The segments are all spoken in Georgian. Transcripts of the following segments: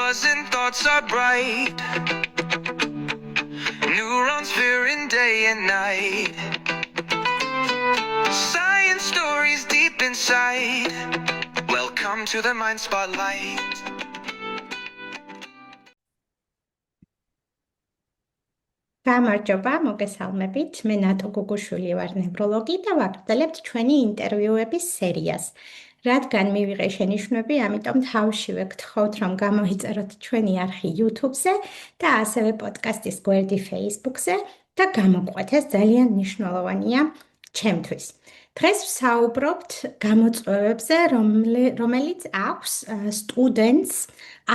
buzzing, thoughts are bright. Neurons veering day and night. Science stories deep inside. Welcome to the Mind Spotlight. გამარჯობა, მოგესალმებით. მე ნატო გუგუშვილი ვარ, ნევროლოგი და ვაგრძელებთ ჩვენი ინტერვიუების სერიას. რადგან მივიღე შენიშვნები, ამიტომ თავშივე გთხოვთ, რომ გამოიწეროთ ჩვენი არხი YouTube-ზე და ასევე პოდკასტის გვერდი Facebook-ზე და გამოგვყვეთ, ეს ძალიან მნიშვნელოვანია ჩემთვის. დღეს ვსაუბრობთ გამოწვევებზე, რომელიც აქვს სტუდენტს,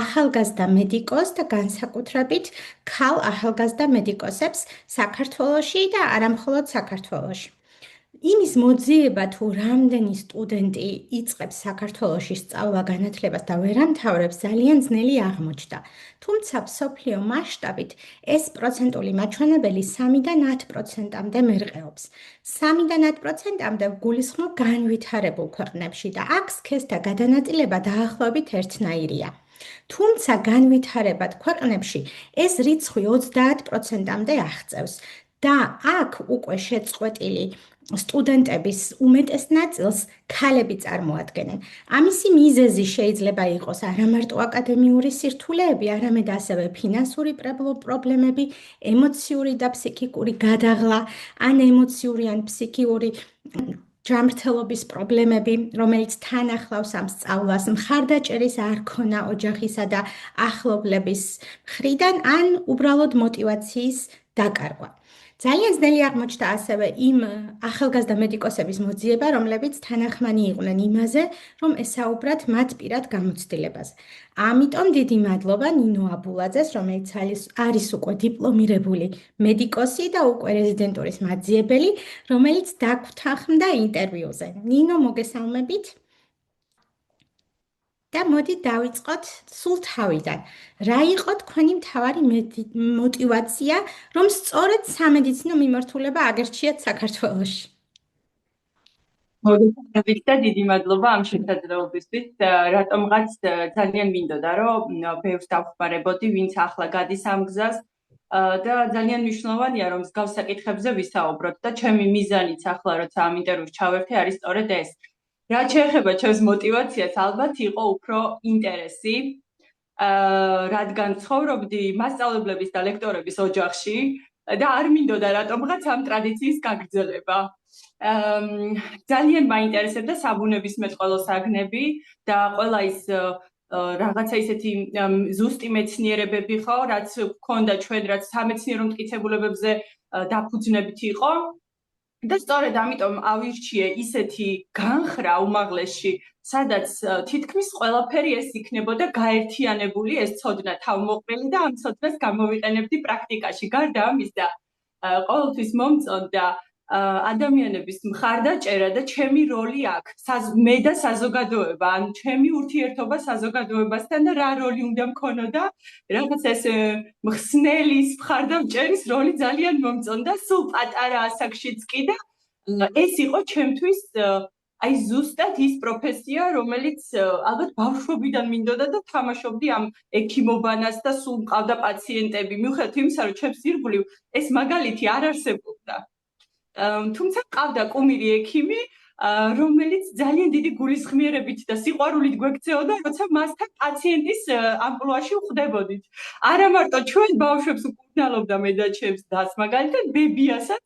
ახალგაზრდა მედიკოსს და განსაკუთრებით ქალ ახალგაზრდა მედიკოსებს საქართველოში და არამხოლოდ საქართველოში. იმის მოძიება თუ რამდენი სტუდენტი იწყებს საქართველოში სწავლა-განათლებას და ვერ ამთავრებს ძალიან ძნელი აღმოჩნდა. თუმცა მსოფლიო მასშტაბით ეს პროცენტული მაჩვენებელი 3-დან 10%-მდე მერყეობს. 3-დან 10%-მდე გულისხმობ განვითარებულ ქვეყნებში და აქ სქესთა გადანაწილება დაახლოებით ერთნაირია. თუმცა განვითარებად ქვეყნებში ეს რიცხვი 30%-მდე აღწევს და აქ უკვე შეწყვეტილი სტუდენტების უმეტეს ნაწილს ქალები წარმოადგენენ. ამისი მიზეზი შეიძლება იყოს არა მარტო აკადემიური სირთულეები, არამედ ასევე ფინანსური პრობლემები, ემოციური და ფსიქიკური გადაღლა, ან ემოციური ან ფსიქიური ჯანმრთელობის პრობლემები, რომელიც თან ახლავს ამ სწავლას, მხარდაჭერის არ ქონა ოჯახისა და ახლობლების მხრიდან, ან უბრალოდ მოტივაციის დაკარგვა. ძალიან ძნელი აღმოჩნდა ასევე იმ ახალგაზრდა მედიკოსების მოძიება, რომლებიც თანახმანი იყვნენ იმაზე, რომ ესაუბრათ მათ პირად გამოცდილებაზე. ამიტომ დიდი მადლობა ნინო აბულაძეს, რომელიც არის უკვე დიპლომირებული მედიკოსი და უკვე რეზიდენტურის მაძიებელი, რომელიც დაგვთანხმდა ინტერვიუზე. ნინო, მოგესალმებით. და მოდი დავიწყოთ სულ თავიდან. რა იყო თქვენი მთავარი მოტივაცია, რომ სწორედ სამედიცინო მიმართულება აგერჩიათ საქართველოში? მოგესალმებით და დიდი მადლობა ამ შესაძლებლობისთვის. რატომღაც ძალიან მინდოდა, რომ ბევრს დავხმარებოდი, ვინც ახლა გადის ამ გზას და ძალიან მნიშვნელოვანია, რომ მსგავს საკითხებზე ვისაუბროთ და ჩემი მიზანიც ახლა, როცა ამ ინტერვიუს ჩავერთე, არის სწორედ ეს. რაც შეეხება ჩემს მოტივაციას, ალბათ იყო უფრო ინტერესი, რადგან ცხოვრობდი მასწავლებლების და ლექტორების ოჯახში და არ მინდოდა რატომღაც ამ ტრადიციის გაგრძელება. ძალიან მაინტერესებდა საბუნებისმეტყველო საგნები და ყველა ის რაღაცა ისეთი ზუსტი მეცნიერებები ხო, რაც გქონდა ჩვენ, რაც სამეცნიერო მტკიცებულებებზე დაფუძნებით იყო. და სწორედ ამიტომ ავირჩიე ისეთი განხრა უმაღლესში, სადაც თითქმის ყველაფერი ეს იქნებოდა გაერთიანებული, ეს ცოდნა თავმოყრილი და ამ ცოდნას გამოვიყენებდი პრაქტიკაში. გარდა ამისა, ყოველთვის მომწონდა ადამიანების მხარდაჭერა და ჩემი როლი აქ, მე და საზოგადოება, ან ჩემი ურთიერთობა საზოგადოებასთან და რა როლი უნდა მქონოდა, რაღაც ეს მხსნელის მხარდამჭერის როლი ძალიან მომწონდა, სულ პატარა ასაკშიც კი და ეს იყო ჩემთვის აი ზუსტად ის პროფესია, რომელიც ალბათ ბავშვობიდან მინდოდა და თამაშობდი ამ ექიმობანას და სულ მყავდა პაციენტები, მიუხედავად იმისა, რომ ჩემს ირგვლივ ეს მაგალითი არ არსებობდა. თუმცა მყავდა კუმირი ექიმი, რომელიც ძალიან დიდი გულისხმიერებით და სიყვარულით გვექცეოდა, როცა მასთან პაციენტის ამპლუაში ვხვდებოდით. არა მარტო ჩვენ ბავშვებს უკურნალობდა მე და ჩემს დას, მაგალითად ბებიასაც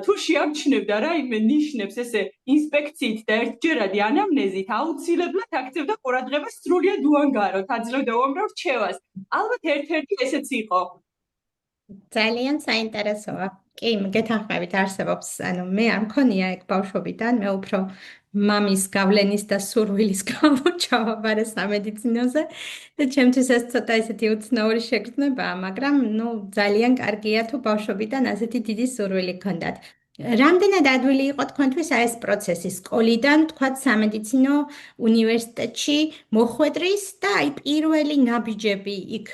თუ შეამჩნევდა რაიმე ნიშნებს ესე ინსპექციით და ერთჯერადი ანამნეზით, აუცილებლად აქცევდა ყურადღებას სრულიად უანგაროდ, აძლევდა უამრავ რჩევას. ალბათ ერთ-ერთი ესეც იყო. ძალიან საინტერესოა. კი, გეთანხმებით, არსებობს, მე არ მქონია ეგ ბავშვობიდან, მე უფრო მამის გავლენის და სურვილის გამო ჩავაბარე სამედიცინოზე და ჩემთვის ეს ცოტა ისეთი უცნაური შეგრძნებაა, მაგრამ ძალიან კარგია თუ ბავშვობიდან ასეთი დიდი სურვილი გქონდათ. რამდენად ადვილი იყო თქვენთვის ეს პროცესი სკოლიდან, თქვათ სამედიცინო უნივერსიტეტში მოხვედრის და აი პირველი ნაბიჯები იქ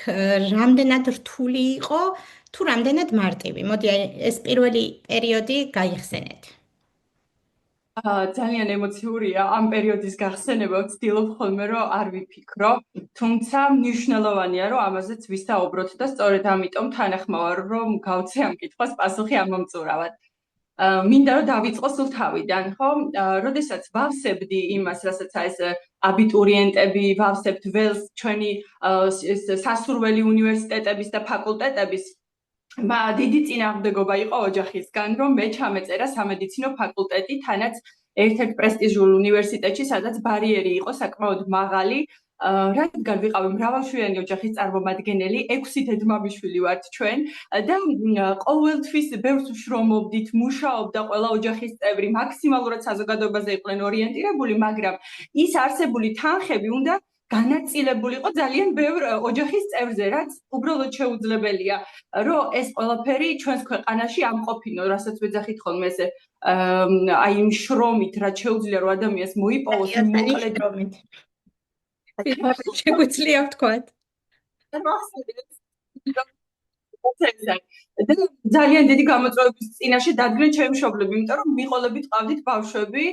რამდენად რთული იყო? თუ რამდენად მარტივი? მოდი ეს პირველი პერიოდი გაიხსენეთ. ძალიან ემოციურია ამ პერიოდის გახსენება, ვცდილობ ხოლმე რომ არ ვიფიქრო, თუმცა მნიშვნელოვანია რომ ამაზეც ვისაუბროთ და სწორედ ამიტომ თანახმოვარ რომ გავცე ამ კითხვას პასუხი ამომწურავად. მინდა რომ დავიწყო სულ თავიდან, ხო? როდესაც ვავსებდი იმას, რასაც ეს აბიტურიენტები ვავსებთ ველს ჩვენი სასურველი უნივერსიტეტების და ფაკულტეტების დიდი წინააღმდეგობა იყო ოჯახისგან, რომ მე ჩამეწერა სამედიცინო ფაკულტეტი, თანაც ერთ-ერთ პრესტიჟულ უნივერსიტეტში, სადაც ბარიერი იყო საკმაოდ მაღალი, რადგან ვიყავი მრავალშვილიანი ოჯახის წარმომადგენელი, 6 დედმამიშვილი ვართ ჩვენ და ყოველთვის ბევრს ვშრომობდით, მუშაობდა ყველა ოჯახის წევრი, მაქსიმალურად საზოგადოებაზე იყვნენ ორიენტირებული, მაგრამ ის არსებული თანხები უნდა განაწილებულიყო ძალიან ბევრ ოჯახის წევრზე, რაც უბრალოდ შეუძლებელია, რომ ეს ყველაფერი ჩვენს ქვეყანაში ამყოფინო, რასაც ვეძახით ხოლმე ესე აი იმ შრომით, რაც შეუძლია რომ ადამიანს მოიპოვოს მოკლედ შრომით. შეგვიძლია ვთქვათ. ძალიან დიდი გამოწვევების წინაშე დადგნენ ჩემი მშობლები, იმიტომ რომ მიყოლებით ყავდით ბავშვები,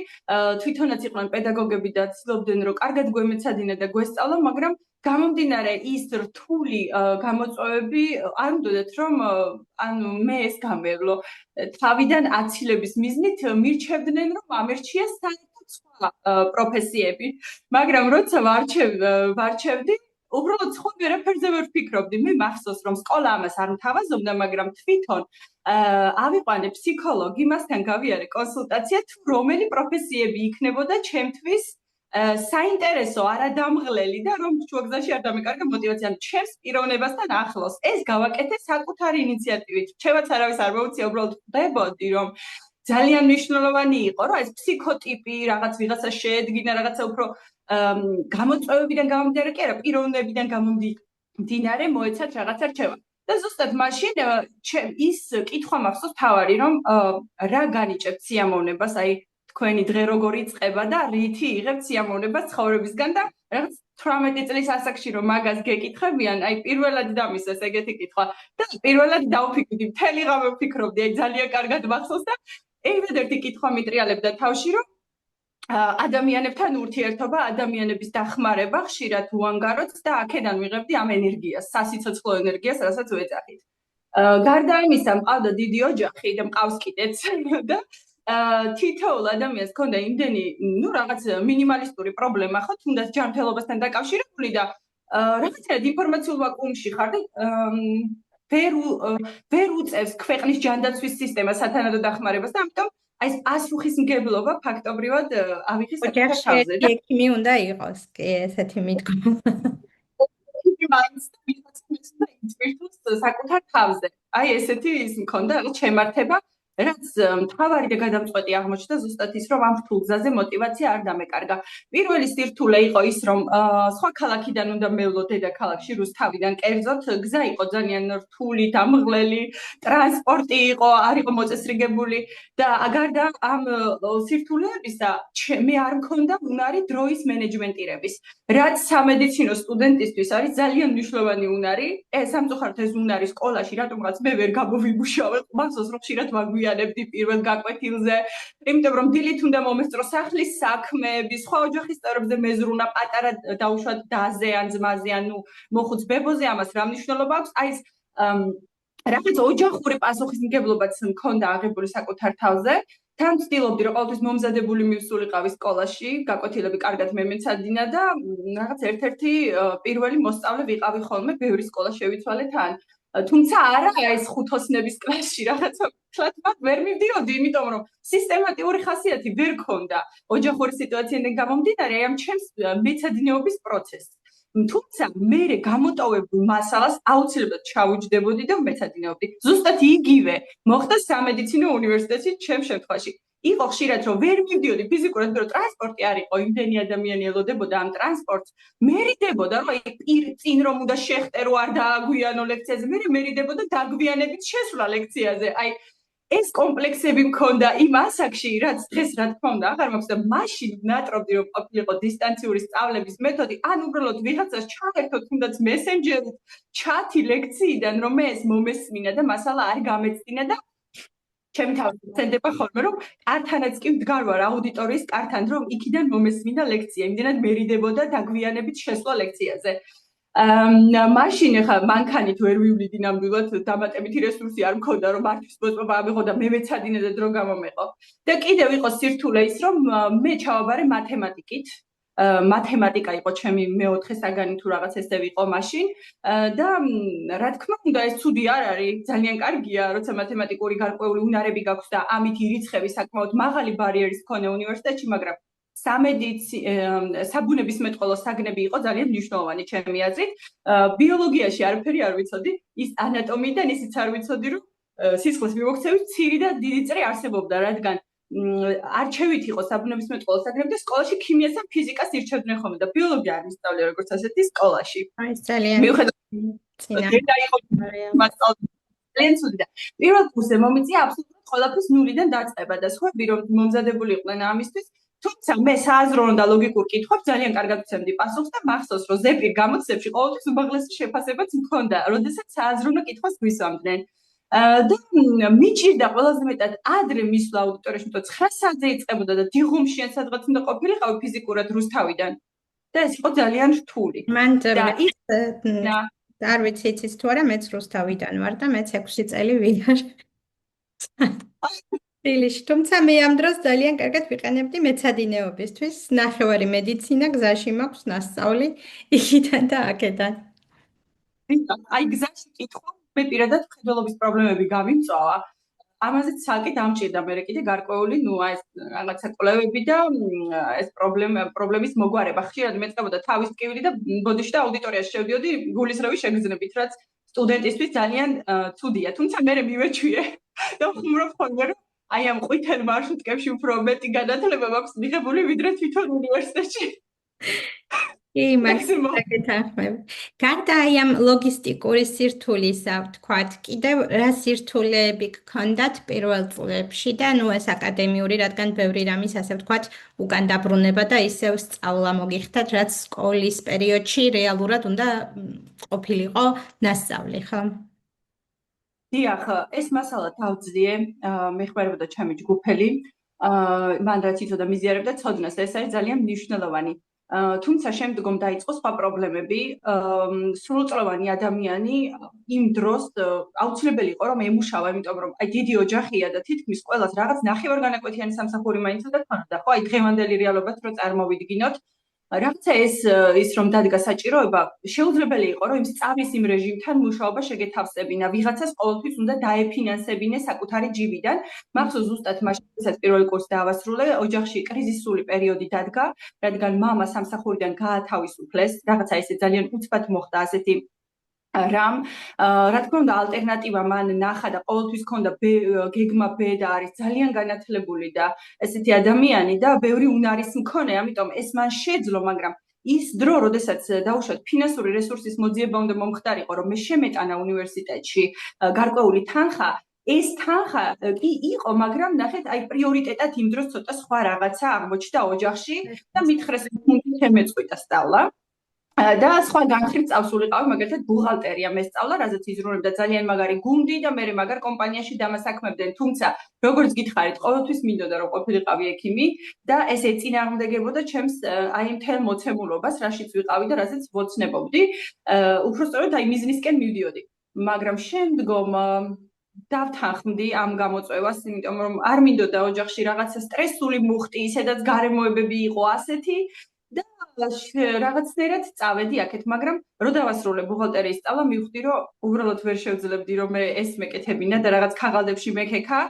თვითონაც იყვნენ პედაგოგები და ცდილობდნენ რომ კარგად გვემეცადინა და გვესწავლა, მაგრამ გამომდინარე ის რთული გამოწვევები არ უნდათ რომ ანუ მე ეს გამევლო. თავიდან აცილების მიზნით მირჩევდნენ რომ ამერჩია საერთოდ სხვა პროფესიები, მაგრამ როცა ვარჩევდი უბრალოდ სხვა ვერაფერზე ვერ ვფიქრობდი. მე მახსოვს რომ სკოლა ამას არ მთავაზობდა, მაგრამ თვითონ ავიყვანე ფსიქოლოგი, მასთან გავიარე კონსულტაცია თუ რომელი პროფესიები იქნებოდა ჩემთვის საინტერესო, არადამღლელი და რომ შუაგზაში არ დამეკარგა მოტივაცია, ანუ ჩემს პიროვნებასთან ახლოს. ეს გავაკეთე საკუთარი ინიციატივით. ჩემაც არავის არ მოუწია, უბრალოდ ხვდებოდი რომ ძალიან მნიშვნელოვანი იყო, რომ ეს ფსიქოტიპი რაღაც ვიღაცა შეედგინა, რაღაცა უფრო გამოწვევებიდან გამომდინარე კი არა, პიროვნებიდან გამომდინარე მოეცათ რაღაცა რჩევა. და ზუსტად მაშინ ის კითხვა მახსოვს თავარი, რომ რა განიჭებთ სიამოვნებას, აი თქვენი დღე როგორ იწყება და რითი იღებთ სიამოვნებას ცხოვრებისგან და რაღაც 18 წლის ასაკში რომ მაგას გეკითხებიან, აი პირველად დამისეს ეგეთი კითხვა და პირველად დავფიქრდი, მთელი ღამე ვფიქრობდი, აი ძალიან კარგად მახსოვს და ერთადერთი კითხვა მიტრიალებდა თავში, რომ ადამიანებთან ურთიერთობა, ადამიანების დახმარება ხშირად უანგაროთ და აქედან ვიღებდი ამ ენერგიას, სასიცოცხლო ენერგიას, რასაც ვეძახით. გარდა ამისა, მყავდა დიდი ოჯახი და მყავს კიდეც და თითოეულ ადამიანს ჰქონდა იმდენი, ну, რაღაც მინიმალისტური პრობლემა, ხო, თუნდაც ჯანმრთელობასთან დაკავშირებული და რაღაცა ინფორმაციულ ვაკუუმში ხარ და ვერ უწევს ქვეყნის ჯანდაცვის სისტემა სათანადო დახმარებას და ამიტომ აი ეს პასუხისმგებლობა ფაქტობრივად ავიღე საკუთარ თავზე და ექიმი უნდა იყოს, კი, ესეთი მიდგომა. მაინც მიწვირთოს საკუთარ თავზე. აი ესეთი ის მქონდა შემართება, რაც მთავარი და გადამწყვეტი აღმოჩნდა ზუსტად ის, რომ ამ რთულ გზაზე მოტივაცია არ დამეკარგა. პირველი სირთულე იყო ის, რომ სხვა ქალაქიდან უნდა მევლო დედაქალაქში, რუსთავიდან კერძოდ, გზა იყო ძალიან რთული, დამღლელი, ტრანსპორტი იყო, არ იყო მოწესრიგებული და გარდა ამ სირთულეებისა, მე არ მქონდა უნარი დროის მენეჯმენტირების, რაც სამედიცინო სტუდენტისთვის არის ძალიან მნიშვნელოვანი უნარი. სამწუხაროდ ეს უნარი სკოლაში რატომღაც მე ვერ გამოვიმუშავე, მახსოვს რომ ხშირად ვაგვიანებდი პირველ გაკვეთილზე, იმიტომ რომ დილით უნდა მომესწრო სახლის საქმეები, სხვა ოჯახის წევრებზე მეზრუნა, პატარა დაუშვათ დაზე ან ძმაზე, ანუ მოხუც ბებოზე, ამას რა მნიშვნელობა აქვს? აი ეს რაღაც ოჯახური პასუხისმგებლობაც მქონდა აღებული საკუთარ თავზე. თან ვცდილობდი რომ ყოველთვის მომზადებული მივსულიყავი სკოლაში, გაკვეთილები კარგად მემეცადინა და რაღაც ერთ-ერთი პირველი მოსწავლე ვიყავი ხოლმე, ბევრი სკოლა შევიცვალე თან. თუმცა არა ეს ხუთოსნების კლასში რაღაცა თლათმად ვერ მივდიოდი, იმიტომ რომ სისტემატიური ხასიათი ვერ ქონდა ოჯახური სიტუაციიდან გამომდინარე ამ ჩემს მეცადინეობის პროცესს. თუმცა მე გამოტოვებულ მასალას აუცილებლად ჩავუჯდებოდი და ვმეცადინეობდი. ზუსტად იგივე მოხდა სამედიცინო უნივერსიტეტში ჩემს შემთხვევაში. იყო ხშირად რომ ვერ მივდიოდი ფიზიკურად, რომ ტრანსპორტი არ იყო, იმდენი ადამიანი ელოდებოდა ამ ტრანსპორტს. მერიდებოდა რომ წინ რომ უნდა შეხტერო არ დააგვიანო ლექციაზე, მე მერიდებოდა დაგვიანებით შესვლა ლექციაზე. აი ეს კომპლექსები მქონდა იმ ასაკში, რაც დღეს რა თქმა უნდა აღარ მაქვს და მაშინ ნატრობდი რომ ყოფილიყო დისტანციური სწავლების მეთოდი, ან უბრალოდ ვიღაცას ჩავერთო თუნდაც მესენჯერით, ჩათი ლექციიდან, რომ მე ეს მომესმინა და მასალა არ გამეცდინა და ჩემი თავი ვცენდება ხოლმე რომ კართანაც კი ვდგარ ვარ აუდიტორიის კართან რომ იქიდან მომესმინდა ლექცია იმდენად მერიდებოდა დაგვიანებით შესვლა ლექციაზე მაშინ ხა მანქანით ვერ ვივლიდი ნამდვილად დამატებითი რესურსი არ მქონდა რომ მართვის მოწმობა ამიღო და მე მეცადინე და დრო გამომეყო და კიდევ იყო სირთულე ის რომ მე ჩავაბარე მათემატიკით მათემატიკა იყო ჩემი მეოთხე საგანი თუ რაღაც ესე ვიყო მაშინ და რა თქმა უნდა ეს ცუდი არ არის ძალიან კარგია როცა მათემატიკური გარკვეული უნარები გაქვს და ამით ირიცხები საკმაოდ მაღალი ბარიერის მქონე უნივერსიტეტში მაგრამ საბუნებისმეტყველო საგნები იყო ძალიან მნიშვნელოვანი ჩემი აზრით ბიოლოგიაში არაფერი არ ვიცოდი ის ანატომიიდან ისიც არ ვიცოდი რომ სისხლის მიმოქცევის ცივი და დიდი წრე არსებობდა რადგან არჩევით იყო საბუნებისმეტყველო საგნები და სკოლაში ქიმიას და ფიზიკას ირჩევდნენ ხოლმე და ბიოლოგია არ ისწავლე როგორც ასეთი სკოლაში. აი ეს ძალიან ძალიან ცუდი და პირველ კურსზე მომიწია აბსოლუტურად ყველაფრის ნულიდან დაწყება და სხვები რომ მომზადებული იყვნენ ამისთვის თუმცა მე სააზრო და ლოგიკურ კითხვებს ძალიან კარგად ვცემდი პასუხს და მახსოვს რომ ზეპირ გამოცდებში ყოველთვის უმაღლესი შეფასებაც მქონდა როდესაც სააზრო კითხვას გვისვამდნენ და მიჭირდა ყველაზე მეტად ადრე მისვლა აუდიტორიაში, თუმცა 9 საათზე იწყებოდა და დიღუმში ან სადღაც უნდა ყოფილიყავი ფიზიკურად რუსთავიდან. და ეს იყო ძალიან რთული. მან არ ვიცი იცის თუ არა, მეც რუსთავიდან ვარ და მეც 6 წელი ვიდარ. თბილისში, თუმცა მე ამ დროს ძალიან კარგად ვიყენებდი მეცადინეობისთვის, ნახევარი მედიცინა გზაში მაქვს ნასწავლი იქიდან და აქედან. აი გზაში კითხვა მე პირადად მხედველობის პრობლემები გამიმწვავა. ამაზეც ცალკე დამჭირდა მე კიდე გარკვეული, ეს რაღაცა კვლევები და ეს პრობლემის მოგვარება. ხშირად მეწყებოდა თავის ტკივილი და ბოდიში და აუდიტორიაში შევდიოდი გულისრევი შეგრძნებით, რაც სტუდენტისთვის ძალიან ცუდია. თუმცა მე მივეჩვიე და ვხმობ ხოლმე რომ აი ამ ყვითელ მარშრუტკებში უფრო მეტი განათლება მაქვს მიღებული ვიდრე თვითონ უნივერსიტეტში. გარდა აი ამ ლოგისტიკური სირთულისა, ვთქვათ, კიდევ რა სირთულეები გქონდათ პირველ წლებში და ნუ ეს აკადემიური, რადგან ბევრი რამის ასე ვთქვათ, უკან დაბრუნება და ისევ სწავლა მოგიხდათ, რაც სკოლის პერიოდში რეალურად უნდა ყოფილიყო ნასწავლი, ხო? დიახ, ეს მასალა თავძლიე მეხმარებოდა ჩემი ჯგუფელი, მან რაც იცოდა მიზიარებდა ცოდნას, ეს არის ძალიან მნიშვნელოვანი. თუმცა შემდგომ დაიწყო სხვა პრობლემები. სრულწლოვანი ადამიანი იმ დროს აუცილებელი იყო რომ ემუშავა, იმიტომ რომ აი დიდი ოჯახია და თითქმის ყველას რაღაც ნახევარგანაკვეთიანი სამსახური მაინც უნდა ქონოდა, ხო? აი დღევანდელი რეალობაც რო წარმოვიდგინოთ, რაღაცა ის რომ დადგა საჭიროება, შეუძლებელი იყო რომ იმ სწავლის იმ რეჟიმთან მუშაობა შეგეთავსებინა. ვიღაცას ყოველთვის უნდა დაეფინანსებინე საკუთარი ჯიბიდან. მახსოვს ზუსტად მაშინ, როდესაც პირველი კურსი დაავასრულე, ოჯახში კრიზისული პერიოდი დადგა, რადგან მამა სამსახურიდან გაათავისუფლეს, რაღაცა ესე ძალიან უცბად მოხდა ასეთი რამ, რა თქმა უნდა, ალტერნატივა მან ნახა და ყოველთვის ჰქონდა გეგმა ბ და არის ძალიან განათლებული და ესეთი ადამიანი და ბევრი უნარის მქონე, ამიტომ ეს მან შეძლო, მაგრამ ის დრო, როდესაც დაუშვათ ფინანსური რესურსის მოძიება უნდა მომხდარიყო, რომ მე შემეტანა უნივერსიტეტში გარკვეული თანხა, ეს თანხა კი იყო, მაგრამ ნახეთ, აი პრიორიტეტად იმ დროს ცოტა სხვა რაღაცა აღმოჩნდა ოჯახში და მითხრეს შემეწყვიტა სწავლა. და სხვა განხრით წავსულიყავი, მაგალითად ბუღალტერია მესწავლა, რაზეც იზრუნებდა ძალიან მაგარი გუნდი და მე მაგარ კომპანიაში დამასაქმებდნენ. თუმცა, როგორც გითხარით, ყოველთვის მინდოდა რომ ყოფილიყავი ექიმი და ეს ეწინააღმდეგებოდა ჩემს აი მთელ მოცემულობას, რაშიც ვიყავი და რაზეც ვოცნებობდი. უпростоროდ აი მიზნისკენ მივდიოდი. მაგრამ შემდგომ დავთანხმდი ამ გამოწვევას, იმიტომ რომ არ მინდოდა ოჯახში რაღაცა სტრესული მუხტი, ისედაც გარემოებები იყო ასეთი და რაღაცნაირად წავედი აქეთ, მაგრამ რო დავასრულე ბუღალტერიის სწავლა, მივხვდი, რომ უბრალოდ ვერ შევძლებდი, რომ მე ეს მეკეთებინა და რაღაც ქაღალდებში მეკექა,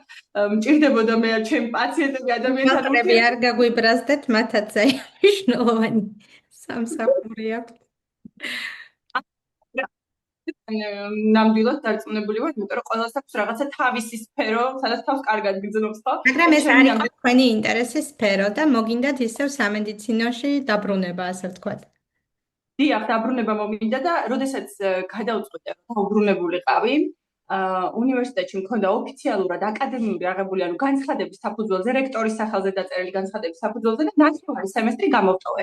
მჭირდებოდა მე ჩემი პაციენტები ადამიანთან ურთიერთობები არ გაგვიბრაზდეთ, მათაც აი მნიშვნელოვანი სამსახური აქვს. ნამდვილად დარწმუნებული ვარ, იმიტომ რომ ყველას აქვს რაღაცა თავისი სფერო, სადაც თავს კარგად გძნობს, ხო? მაგრამ ეს არ იყო თქვენი ინტერესის სფერო და მოგინდათ ისევ სამედიცინოში დაბრუნება, ასე ვთქვათ. დიახ, დაბრუნება მომინდა და როდესაც გადავწყვიტე, რომ დაუბრუნებულიყავი, უნივერსიტეტში მქონდა ოფიციალურად აკადემიური აღებული, ანუ განცხადების საფუძველზე, რექტორის სახელზე დაწერილი განცხადების საფუძველზე და ნახევარი სემესტრი გამოვტოვე.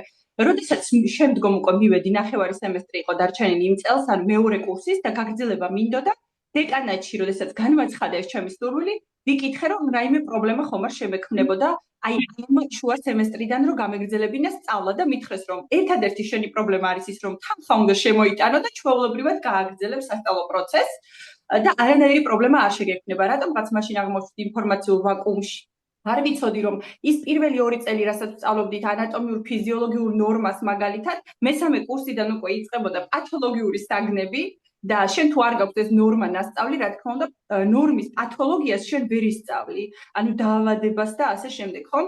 როდესაც შემდგომ უკვე მივედი, ნახევარი სემესტრი იყო დარჩენილი იმ წელს, ანუ მეორე კურსის და გაგრძელება მინდოდა დეკანატში, როდესაც განვაცხადა ეს ჩემი სურვილი, ვიკითხე, რომ რაიმე პრობლემა ხომ არ შემექმნებოდა, აი ამ შუა სემესტრიდან რომ გამეგრძელებინა სწავლა და მითხრეს, რომ ერთადერთი შენი პრობლემა არის ის, რომ თანხა უნდა შემოიტანო და ჩვეულებრივად გააგრძელებ სასწავლო პროცესს და არანაირი პრობლემა არ შეგექმნება. რატომღაც მაშინ აღმოჩნდი ინფორმაციულ ვაკუუმში. არ ვიცოდი, რომ ის პირველი 2 წელი, რასაც ვსწავლობდით ანატომიურ ფიზიოლოგიურ ნორმას მაგალითად, მესამე კურსიდან უკვე იწყებოდა პათოლოგიური საგნები და შენ თუ არ გაქვს ეს ნორმა ნასწავლი, რა თქმა უნდა, ნორმის პათოლოგიას შენ ვერ ისწავლი, ანუ დაავადებას და ასე შემდეგ, ხომ?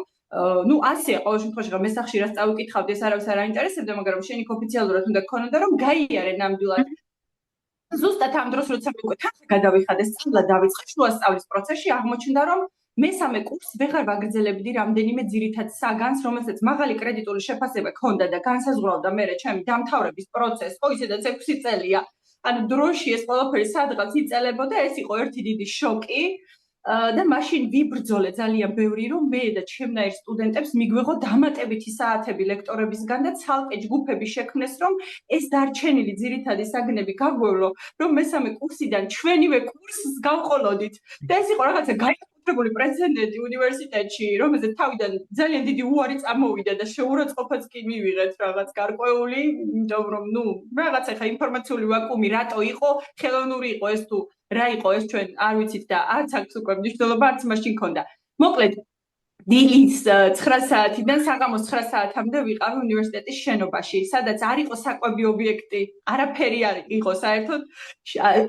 ну ასე ყოველ შემთხვევაში რა მესახში რაც წავიკითხავდი ეს არავის არ აინტერესებდა, მაგრამ შენი ოფიციალურად უნდა გქონოდა რომ გაიარე ნამდვილად. ზუსტად ამ დროს როცა მე უკვე თანხა გადავიხადე, სწავლა დავიწყე, შუა სწავლის პროცესში აღმოჩნდა რომ მესამე კურსს ვეღარ ვაგრძელებდი რამდენიმე ძირითად საგანს, რომელსაც მაღალი კრედიტული შეფასება ჰქონდა და განსაზღვრავდა მე ჩემი დამთავრების პროცესს, ხო ისედაც 6 წელია. ანუ დროში ეს ყველაფერი სადღაც იწელებოდა, ეს იყო ერთი დიდი შოკი. და მაშინ ვიბრძოლე ძალიან ბევრი რომ მე და ჩემნაირ სტუდენტებს მიგვეღო დამატებითი საათები ლექტორებისგან და ცალკე ჯგუფები შექმნეს რომ ეს დარჩენილი ძირითადი საგნები გაგვევლო რომ მესამე კურსიდან ჩვენივე კურსს გავყოლოდით და ეს იყო რაღაცა განსაკუთრებული პრეცედენტი უნივერსიტეტში რომელზეც თავიდან ძალიან დიდი უარი წამოვიდა და შეურაცხყოფაც კი მივიღეთ რაღაც გარკვეული იმიტომ რომ ნუ რაღაცა ხა ინფორმაციული ვაკუუმი რატო იყო ხელოვნური იყო ეს თუ რა იყო ეს ჩვენ არ ვიცით და არც აქვს უკვე მნიშვნელობა არც მაშინ ქონდა. მოკლედ დილის 9 საათიდან საღამოს 9 საათამდე ვიყავი უნივერსიტეტის შენობაში, სადაც არ იყო საკვები ობიექტი, არაფერი არ იყო საერთოდ,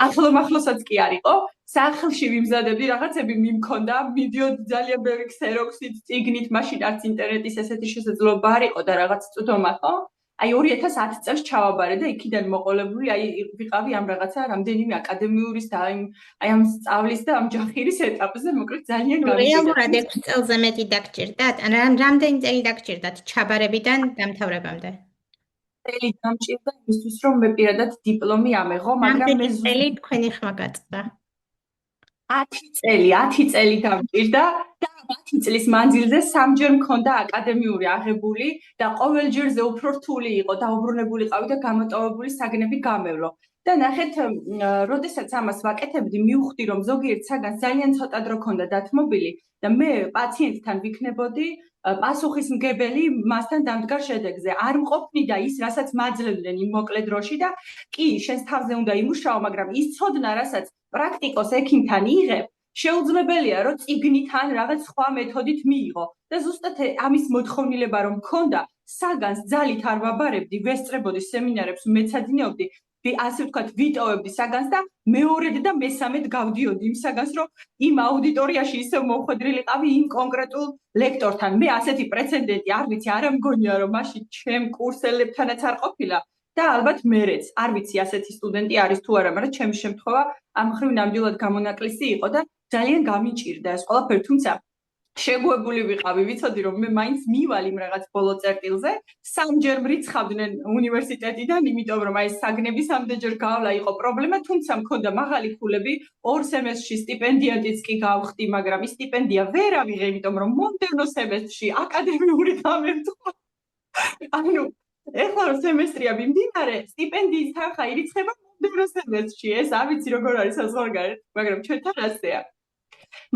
ახლომახლოსაც კი არ იყო. სახლში ვიმზადებდი რაღაცები მიმქონდა, მიდიოდი ძალიან ბევრი ქსეროქსით, წიგნით, მაშინ არც ინტერნეტის ესეთი შესაძლებლობა არ იყო და რაღაც წვდომა, ხო? აი 2010 წელს ჩავაბარე და იქიდან მოყოლებული აი ვიყავი ამ რაღაცა რამდენიმე აკადემიურის და აი ამ სწავლის და ამ ჯახირის ეტაპზე მოკლედ ძალიან გამიგდა. რეალურად 6 წელზე მეტი დაგჭირდათ? რამდენი წელი დაგჭირდათ ჩაბარებიდან დამთავრებამდე? წელი დამჭირდა იმისთვის რომ მე პირადად დიპლომი ამეღო, მაგრამ მე წელი თქვენი ხმა გაწყდა. 10 წელი დამჭირდა და 10 წლის მანძილზე სამჯერ მქონდა აკადემიური აღებული და ყოველჯერზე უფრო რთული იყო დაუბრუნებულიყავი და გამოტოვებული საგნები გამევლო. და ნახეთ, როდესაც ამას ვაკეთებდი, მივხვდი რომ ზოგიერთ საგანს ძალიან ცოტა დრო ქონდა დათმობილი და მე პაციენტთან ვიქნებოდი პასუხისმგებელი მასთან დამდგარ შედეგზე. არ მყოფნი და ის, რასაც მაძლევდნენ იმ მოკლე დროში და კი, შენს თავზე უნდა იმუშაო, მაგრამ ის ცოდნა, რასაც პრაქტიკოს ექიმთან იღებ, შეუძლებელია, რომ წიგნით ან რაღაც სხვა მეთოდით მიიღო. და ზუსტად ამის მოთხოვნილება რომ მქონდა, საგანს ძალით არ ვაბარებდი, ვესწრებოდი სემინარებს, მეცადინეობდი, ასე ვთქვათ, ვიტოვებდი საგანს და მეორედ და მესამედ გავდიოდი იმ საგანს, რომ იმ აუდიტორიაში ისევ მომხვედრილიყავი იმ კონკრეტულ ლექტორთან. მე ასეთი პრეცედენტი არ ვიცი, არ მგონია, რომ მაშინ ჩემ კურსელებთანაც არ ყოფილა. და ალბათ მერეც, არ ვიცი ასეთი სტუდენტი არის თუ არა, მაგრამ ჩემი შემთხვევა ამ მხრივ ნამდვილად გამონაკლისი იყო და ძალიან გამიჭირდა ეს ყველაფერი, თუმცა შეგუებული ვიყავი, ვიცოდი რომ მე მაინც მივალ იმ რაღაც ბოლო წერტილზე, სამჯერ მრიცხავდნენ უნივერსიტეტიდან, იმიტომ რომ აი საგნების ამდენჯერ გავლა იყო პრობლემა, თუმცა მქონდა მაღალი ქულები, 2 სემესტრში სტიპენდიატიც კი გავხდი, მაგრამ ის სტიპენდია ვერ ავიღე, იმიტომ რომ მომდევნო სემესტრში აკადემიური გამემთხვა. ანუ ეხლა რომ სემესტრია მიმდინარე, სტიპენდიის თანხა ირიცხება მომდევნო სემესტრში. ეს არ ვიცი როგორ არის საზღვარგარეთ, მაგრამ ჩვენთან ასეა.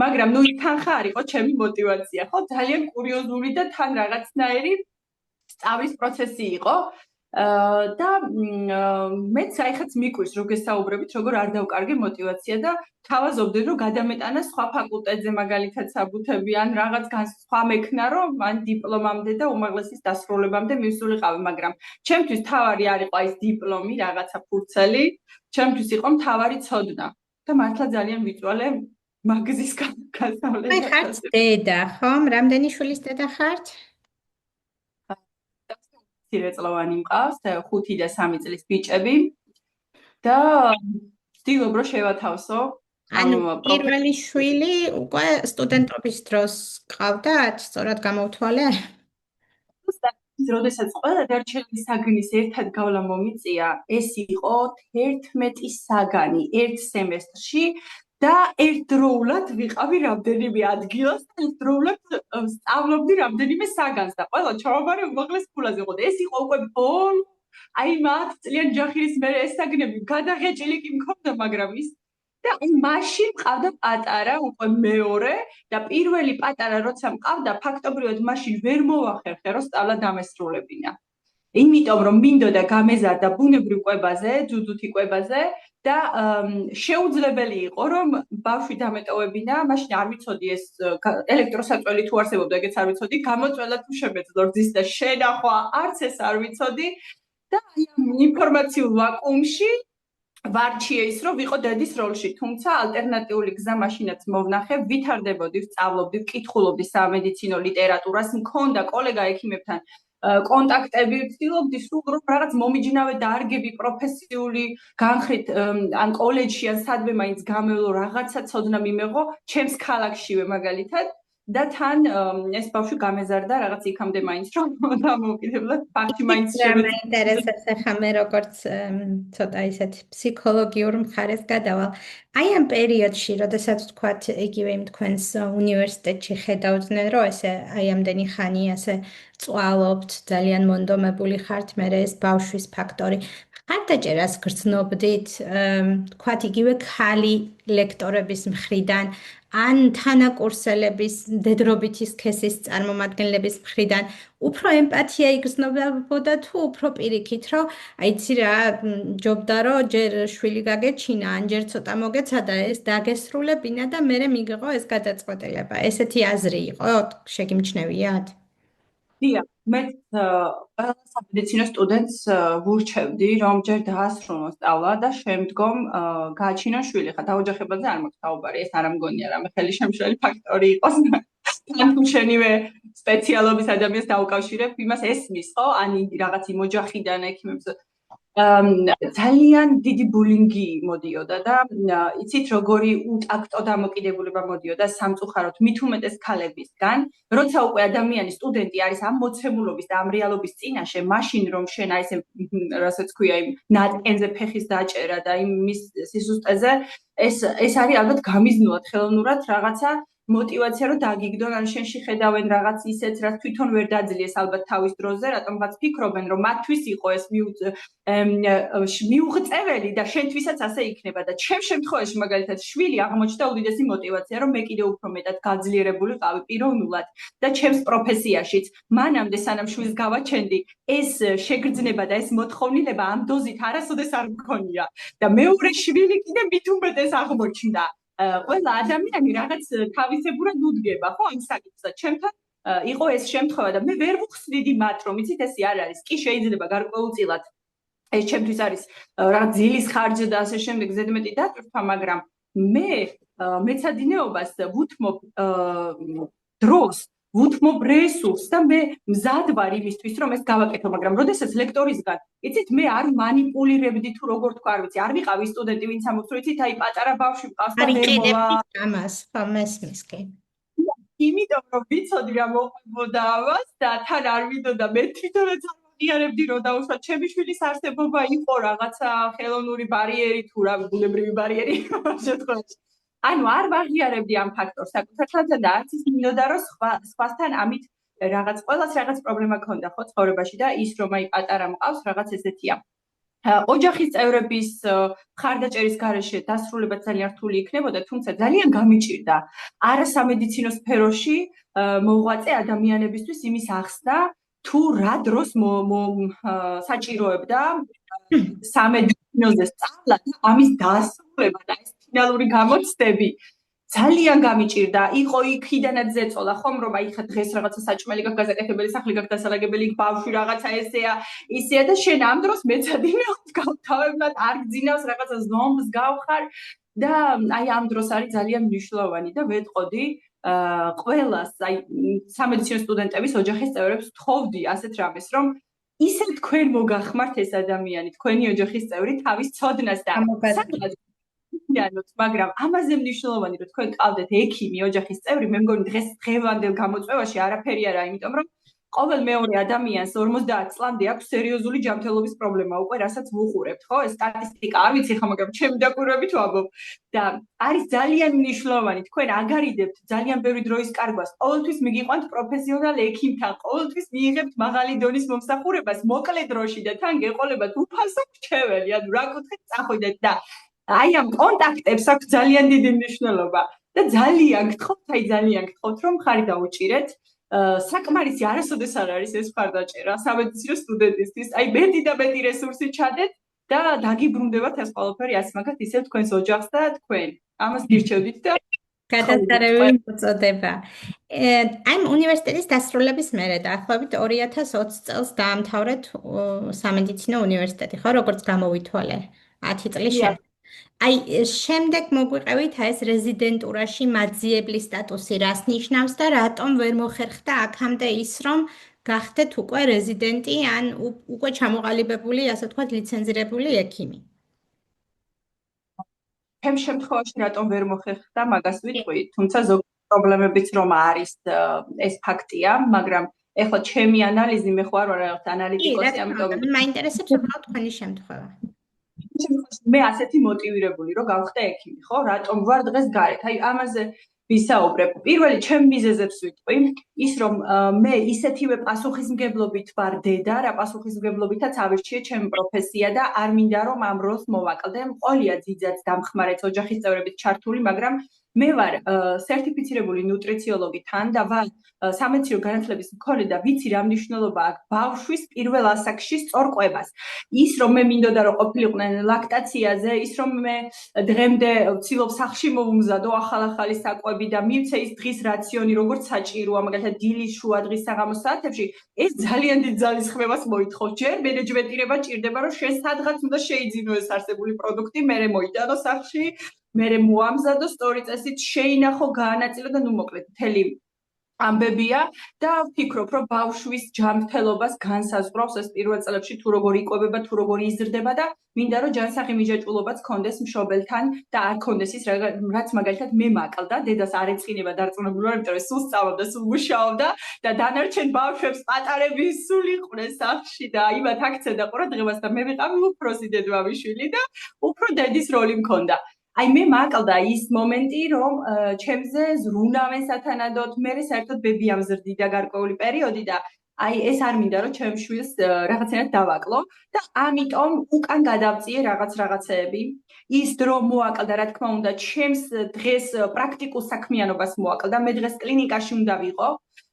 მაგრამ ნუ ის თანხა არ იყო ჩემი мотиваცია, ხო? ძალიან კურიოზული და თან რაღაცნაირი სწავლის პროცესი იყო. და მეც აიხაც მიკვირს რო გესაუბრებით, როგორ არ დავკარგე мотиваცია და თავაზობდნენ რომ გადამეტანა სხვა ფაკულტეტზე მაგალითად საბუთები ან რაღაც სხვა მექნა რომ ან დიპლომამდე და უმაღლესის დასრულებამდე მივსულიყავი, მაგრამ ჩემთვის თავარი არ იყო ის დიპლომი, რაღაცა ფურცელი, ჩემთვის იყო მთავარი ცოდნა და მართლა ძალიან ვიწვალე მაგზის გასავლელად. აი ხართ დედა, ხომ? რამდენი შვილის დედა ხართ? წლოვანი მყავს, 5 და 3 წლის ბიჭები და ვცდილობ რომ შევათავსო. ანუ პირველი შვილი უკვე სტუდენტობის დროს ყავდათ, სწორად გამოვთვალე? როდესაც ყველა დარჩენილი საგნის ერთად გავლა მომიწია, ეს იყო 11 საგანი ერთ სემესტრში და ერთდროულად ვიყავი რამდენიმე ადგილას და ერთდროულად სწავლობდი რამდენიმე საგანს და ყველა ჩავაბარე უმაღლეს ქულაზე ყო და ეს იყო უკვე ბოლო აი 10 წლიან ჯახირის მერე ეს საგნები გადაღეჭილი კი მქონდა, მაგრამ ის და მაშინ მყავდა პატარა უკვე მეორე და პირველი პატარა როცა მყავდა ფაქტობრივად მაშინ ვერ მოახერხე რომ სწავლა დამესრულებინა. იმიტომ რომ მინდოდა გამეზარდა ბუნებრივ კვებაზე, ძუძუთი კვებაზე და შეუძლებელი იყო რომ ბავშვი დამეტოვებინა, მაშინ არ ვიცოდი ეს ელექტროსაწველი თუ არსებობდა, ეგეც არ ვიცოდი, გამოწველა თუ შემეძლო რძის და შენახვა, არც ეს არ ვიცოდი და აი ამ ინფორმაციულ ვაკუუმში ვარჩიე ის რომ ვიყო დედის როლში, თუმცა ალტერნატიული გზა მაშინაც მოვნახე, ვითარდებოდი, ვსწავლობდი, ვკითხულობდი სამედიცინო ლიტერატურას, მქონდა კოლეგა ექიმებთან კონტაქტები, ვცდილობდი სულ რომ რაღაც მომიჯნავე დარგები პროფესიული განხრით ან კოლეჯში ან სადმე მაინც გამევლო რაღაცა ცოდნა მიმეღო ჩემს ქალაქშივე მაგალითად და თან ეს ბავშვი გამეზარდა რაღაც იქამდე მაინც რომ დამოუკიდებლად ფაქტი მაინც მაინტერესებს ახლა მე როგორც ცოტა ისეთ ფსიქოლოგიურ მხარეს გადავალ. აი ამ პერიოდში, როდესაც თქვათ იგივე იმ თქვენს უნივერსიტეტში ხედავდნენ, რომ ესე აი ამდენი ხანი ასე წვალობთ, ძალიან მონდომებული ხართ, მე ეს ბავშვის ფაქტორი. ხარდაჭერას გრძნობდით, თქვათ იგივე ქალი ლექტორების მხრიდან, ან თანაკურსელების მდედრობითი სქესის წარმომადგენლების მხრიდან უფრო ემპათია იგრძნობოდა თუ უფრო პირიქით, რომ აი იცი რა, ჯობდა რომ ჯერ შვილი გაგეჩინა, ან ჯერ ცოტა მოგეცადა ეს დაგესრულებინა და მერე მიგიღო ეს გადაწყვეტილება. ესეთი აზრი იყო, შეგიმჩნევიათ? დიახ, მე ყველა სამედიცინო სტუდენტს ვურჩევდი, რომ ჯერ დაასრულოს სწავლა და შემდგომ გააჩინოს შვილი. ხა დაოჯახებაზე არ მაქვს საუბარი, ეს არ მგონია რამე ხელისშემშლელი ფაქტორი იყოს. თან თუ შენივე სპეციალობის ადამიანს დაუკავშირებ, იმას ესმის, ხო? ან რაღაც იმ ოჯახიდან ექიმებს ძალიან დიდი ბულინგი მოდიოდა და იცით როგორი უტაქტო დამოკიდებულება მოდიოდა სამწუხაროდ მით უმეტეს ქალებისგან, როცა უკვე ადამიანი სტუდენტი არის ამ მოცემულობის და ამ რეალობის წინაშე, მაშინ რომ შენ აი ესე რასაც ქვია იმ ნატკენზე ფეხის დაჭერა და იმ მის სიზუსტეზე ეს არის ალბათ გამიზნულად ხელოვნურად რაღაცა мотивация რომ დაგიგდონ ან შენში ხედავენ რაღაც ისეთ რაც თვითონ ვერ დაძლიეს ალბათ თავის დროზე, რატომღაც ფიქრობენ რომ მათთვის იყო ეს მიუღწეველი და შენთვისაც ასე იქნება და ჩემ შემთხვევაში მაგალითად შვილი აღმოჩნდა უდიდესი мотивация რომ მე კიდევ უფრო მეტად გაძლიერებული ყავი პიროვნულად და ჩემს პროფესიაშიც მანამდე სანამ შვილს გავაჩენდი ეს შეგრძნება და ეს მოთხოვნილება ამ დოზით არასოდეს არ მქონია და მეორე შვილი კიდე მით უმეტეს აღმოჩნდა. ყველა ადამიანი რაღაც თავისებურად უდგება, ხო, ამ საკითხზე. ჩემთან იყო ეს შემთხვევა და მე ვერ ვუხსნიდი მათ, რომ იცით ესე არ არის. კი შეიძლება გარკვეულწილად ეს ჩემთვის არის რაღაც ძილის ხარჯი და ასე შემდეგ ზედმეტი დატვირთვა, მაგრამ მე მეცადინეობას ვუთმობ დროს, ვუთმობ რესურსს და მე მზად ვარ იმისთვის, რომ ეს გავაკეთო, მაგრამ როდესაც ლექტორისგან, იცით, მე არ მანიპულირებდი თუ როგორ თქვა, არ ვიცი, არ ვიყავი სტუდენტი, ვინც ამბობს, რომ იცით, აი პატარა ბავშვი მყავს და ვერ მოვა. ამას, ხო, მესმის კი. იმიტომ რომ ვიცოდი რა მოხდებოდა ამას და თან არ მინდოდა მე თვითონაც არ ვაღიარებდი რომ დაუშვათ ჩემი შვილის არსებობა იყო რაღაცა ხელოვნური ბარიერი თუ რა ბუნებრივი ბარიერი ამ შემთხვევაში. ანუ არ ვაღიარებდი ამ ფაქტორს საკუთარ თავზე და არც ის მინდოდა რომ სხვასთან ამით რაღაც ყველას რაღაც პრობლემა ქონდა ხო ცხოვრებაში და ის რომ აი პატარა მყავს რაღაც ესეთია. ოჯახის წევრების ხარდაჭერის გარეშე დასრულება ძალიან რთული იქნებოდა, თუმცა ძალიან გამიჭირდა არასამედიცინო სფეროში მოღვაწე ადამიანებისთვის იმის ახსნა, თუ რა დროს საჭიროებდა სამედიცინოზე სწავლა და ამის დასრულება და ეს ფინალური გამოცდები. ძალიან გამიჭირდა, იყო იქიდანაც ზეწოლა, ხომ რომ აი ხა დღეს რაღაცა საჭმელი გაქვს გაზაკეთებელი, სახლი გაქვს დასალაგებელი, ბავშვი რაღაცა ესეა, ისეა და შენ ამ დროს მეცადინეობთ გავთავებნად არ გძინავს რაღაცა ზომბს გავხარ და აი ამ დროს არის ძალიან მნიშვნელოვანი და ვეტყოდი ყველას აი სამედიცინო სტუდენტების ოჯახის წევრებს ვთხოვდი ასეთ რამეს, რომ ისე თქვენ მოგახმართ ეს ადამიანი, თქვენი ოჯახის წევრი თავის ცოდნას და სადღაც მაგრამ ამაზე მნიშვნელოვანი რომ თქვენ ყავდეთ ექიმი, ოჯახის წევრი, მე მგონი დღევანდელ გამოწვევაში არაფერი არა, იმიტომ რომ ყოველ მეორე ადამიანს 50 წლამდე აქვს სერიოზული ჯანმრთელობის პრობლემა, უკვე რასაც ვუყურებთ, ხო? ეს სტატისტიკა არ ვიცი ხა, მაგრამ ჩემი დაკვირვებით ვამბობ და არის ძალიან მნიშვნელოვანი, თქვენ აგარიდებთ ძალიან ბევრი დროის კარგვას, ყოველთვის მიგიყვანთ პროფესიონალ ექიმთან, ყოველთვის მიიღებთ მაღალი დონის მომსახურებას, მოკლე დროში და თან გეყოლებათ უფასო რჩეველი, ანუ რა კუთხით წახვიდეთ და აი ამ კონტაქტებს აქვს ძალიან დიდი მნიშვნელობა და ძალიან გთხოვთ, რომ ხარი დაუჭირეთ. საკმარისი არასოდეს არ არის ეს მხარდაჭერა სამედიცინო სტუდენტისთვის. აი მეტი და მეტი რესურსი ჩადეთ და დაგიბრუნდებათ ეს ყველაფერი ასე მაგათ ისევ თქვენს ოჯახს და თქვენ. ამას გირჩევდით და გადასარევი მოწოდება. აი უნივერსიტეტის დასრულების მერე დაახლოებით 2020 წელს დაამთავრეთ სამედიცინო უნივერსიტეტი, ხო, როგორც გამოვითვალე 10 წლის შემდეგ. აი შემდეგ მოგვიყევით ეს რეზიდენტურაში მაძიებლის სტატუსი რას ნიშნავს და რატომ ვერ მოხერხდა აქამდე ის, რომ გახდეთ უკვე რეზიდენტი ან უკვე ჩამოყალიბებული, ასე ვთქვათ, ლიცენზირებული ექიმი? ჩემ შემთხვევაში რატომ ვერ მოხერხდა მაგას ვიტყვი, თუმცა ზოგადად პრობლემებიც რომ არის ეს ფაქტია, მაგრამ ეხლა ჩემი ანალიზი მე ხო არ ვარ რაღაც ანალიტიკოსი, ამიტომ მაინტერესებს უბრალოდ თქვენი შემთხვევა. მე ასეთი მოტივირებული რომ გავხდე ექიმი, ხო? რატომ ვარ დღეს გარეთ? აი ამაზე ვისაუბრებ. პირველი ჩემ მიზეზებს ვიტყვი, ის რომ მე ისეთივე პასუხისმგებლობით ვარ დედა, რა პასუხისმგებლობითაც ავირჩიე ჩემი პროფესია და არ მინდა რომ ამ როლს მოვაკლდე. მყოლია ძიძაც დამხმარეც ოჯახის წევრებით ჩართული, მაგრამ მე ვარ სერტიფიცირებული ნუტრიციოლოგი თან და ვარ სამედიცინო განათლების მქონე და ვიცი რა მნიშვნელობა აქვს ბავშვის პირველ ასაკში სწორყვებას. ის რომ მე მინდოდა რომ ყოფილიყვნენ ლაქტაციაზე, ის რომ მე დღემდე ვცდილობ სახლში მოვუმზადო ახალ-ახალი საკვები და მივცე ის დღის რაციონი როგორც საჭიროა, მაგალითად დილის შუა დღის საღამოს საათებში, ეს ძალიან დიდ ძალისხმევას მოითხოვს. ჯერ მენეჯმენტირება ჭირდება, რომ შენ სადღაც უნდა შეიძინო ეს არსებული პროდუქტი, მერე მოიტანო სახლში, მერე მოამზადო სწორი წესით, შეინახო, გაანაწილო და ნუ მოკლედ მთელი ამბებია და ვფიქრობ, რომ ბავშვის ჯანმრთელობას განსაზღვრავს ეს პირველ წლებში თუ როგორ იკვებება, თუ როგორ იზრდება და მინდა რომ ჯანსაღი მიჯაჭვულობაც კონდეს მშობელთან და არ კონდეს ის რაც მაგალითად მე მაკლდა, დედას არ ეწყინება დარწმუნებული ვარ, იმიტომ რომ სულ სწავლობდა, სულ მუშაობდა და დანარჩენ ბავშვებს პატარები სულ იყვნენ სახლში და იმათ აქცევდა ყურადღებას და მე ვიყავი უფროსი დედმამიშვილი და უფრო დედის როლი მქონდა. აი მე მაკლდა ის მომენტი, რომ ჩემზე ზრუნავენ სათანადოდ, მე საერთოდ ბები ამზრდიდა გარკვეული პერიოდი და აი ეს არ მინდა რომ ჩემ შვილს რაღაცნაირად დავაკლო და ამიტომ უკან გადავწიე რაღაცეები. ის დრო მოაკლდა, რა თქმა უნდა, ჩემს დღეს პრაქტიკულ საქმიანობას მოაკლდა, მე დღეს კლინიკაში უნდა ვიყო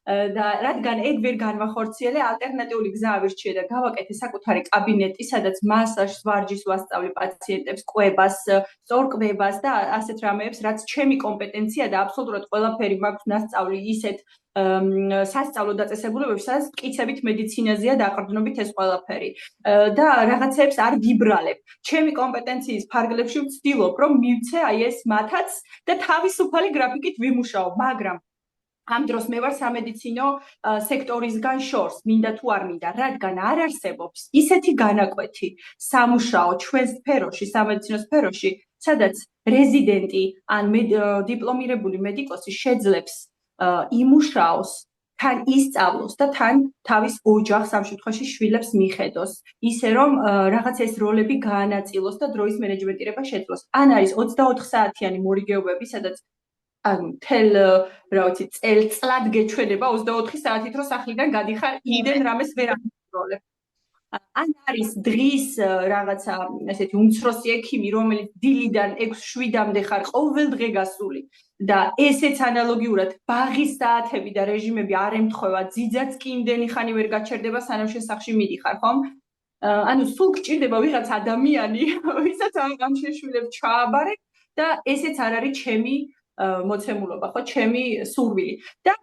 და რადგან ეგ ვერ განვახორციელე, ალტერნატიული გზა ავირჩიე და გავაკეთე საკუთარი კაბინეტი, სადაც მასაჟს, ვარჯიშს ვასწავლე პაციენტებს, კვებას, სწორკვებას და ასეთ რამეებს, რაც ჩემი კომპეტენცია და აბსოლუტურად ყველაფერი მაქვს ნასწავლი ისეთ სასწავლო დაწესებულებებში, სადაც მტკიცებით მედიცინაზეა დაყრდნობით ეს ყველაფერი და რაღაცებს არ ვიბრალებ. ჩემი კომპეტენციის ფარგლებში ვცდილობ, რომ მივცე აი ეს მათაც და თავისუფალი გრაფიკით ვიმუშაო, მაგრამ ამ დროს მე ვარ სამედიცინო სექტორისგან შორს, მინდა თუ არ მინდა, რადგან არ არსებობს ისეთი განაკვეთი სამუშაო ჩვენს სფეროში, სამედიცინო სფეროში, სადაც რეზიდენტი ან დიპლომირებული მედიკოსი შეძლებს იმუშაოს, თან ისწავლოს და თან თავის ოჯახს ამ შემთხვევაში შვილებს მიხედოს, ისე რომ რაღაც ეს როლები გაანაწილოს და დროის მენეჯმენტირება შეძლოს. ან არის 24 საათიანი მორიგეობები, სადაც თელ რა ვიცი წელწლად გეჩვენება 24 საათით რომ სახლიდან გადიხარ, იმდენ რამეს ვერ ამოროლებ. ან არის დღის რაღაცა ესეთი უმცროსი ექიმი, რომელიც დილიდან 6-7-მდე ხარ ყოველ დღე გასული და ესეც ანალოგიურად ბაღის საათები და რეჟიმები არ ემთხვევა, ძიძაც კი იმდენი ხანი ვერ გაჩერდება, სანამ შენ სახლში მიდიხარ, ხომ? ანუ სულ გჭირდება ვიღაც ადამიანი, ვისაც ამ შეშვილებს ჩააბარებ და ესეც არ არის ჩემი მოცემულობა, ხო, ჩემი სურვილი. და